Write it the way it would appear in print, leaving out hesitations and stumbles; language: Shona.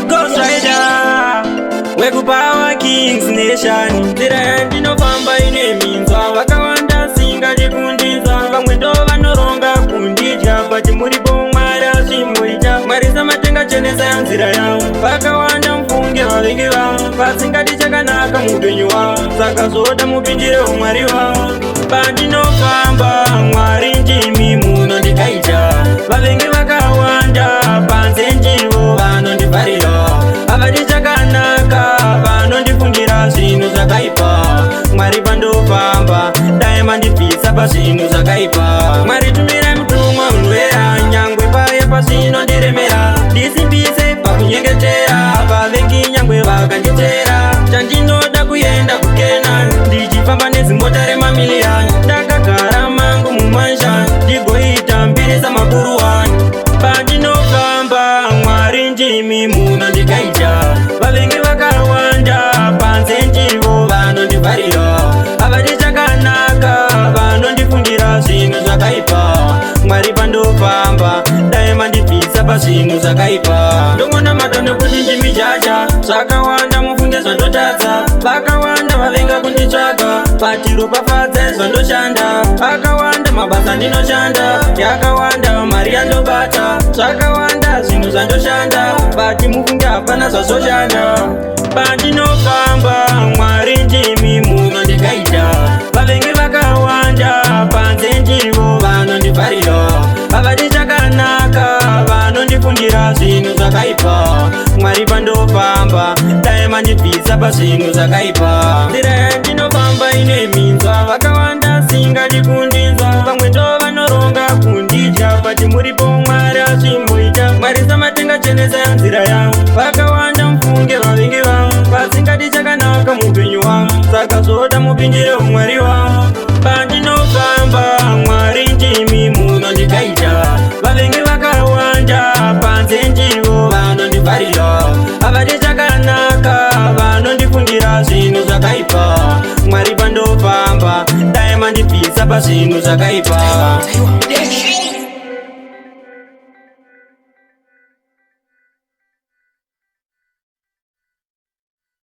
Ghost Rider, Wegu Power Kings Nation. Nzira yandinofamba ine minzwa, vakawanda singachikundinzwa, vamwe ndo vanoronga kundidya, but muripo Mwari azvimuita. Mwari samatenga chenesa yanzira yavo, vakawanda mufunge vavengi vavo, vasingati chakanaka muupenyu hwavo, saka zoda mupindire umwari wavo. Pandinofamba Mwari ndimi munondikaita, vavengi vakawanda panze ndivo vanondivharira, havadi chakanaka vanondifungira zvinhu zvakaipa. Mwari pandofamba dai mandibvisa pazvinhu zvakaipa. Mwari tumirai mutumwa unwera, nyangwe paya pazvinondiremera, ndisimbise pakunyengetera, vavengi nyangwe vakanditera. Chandinoda kuenda kuKenani, ndichifamba nezimota remamiliyani, ndakagara mangu mumanja ndigoita mbiri samakuru wani. Pandinofamba Mwari ndimi munondikaita, vavengi vakawanda panze ndivo vanondivharira, havadi chakanaka vanondifungira zvinhu zvakaipa. Mwari pandofamba dai mandibvisa pazvinhu zvakaipa. Ndongona mata nekuti ndimi jaja, zvakawanda mufunge zvandotadza, vakawanda vavenga kunditsvaga, patiropafadza zvandoshanda, akawanda mabasa ndinoshanda, yakawanda mari yandobata, zvakawanda zvinhu zvandoshanda, bati mufunge hapana zvazoshanda. Pandinofamba Mwari ndimi munondikaita, vavengi vakawanda panze ndivo vanondivharira, havadi chakanaka vanondifungira zvinhu zvakaipa. Mwari pandofamba dai mandibvisa pazvinhu zvakaipa. Nzira yandinofamba ine minzwa, vakawanda singadi kundinzwa, vamwe ndo vanoronga kundidya, but muripo Mwari azvimuita. Mwari samatenga chenesa yanzira yavo, vakawanda mufunge vavengi vavo, vasingadi chakanaka muupenyu hwavo, saka zoda mupindire umwari wavo. Pandinofamba Mwari ndimi munondikaita, vavengi vakawanda panze ndivo vanondivharira, havadi chakanaka vanondifungira zvinhu zvakaipa. Mwari pandofamba dai mandibvisa pazvinhu zvakaipa.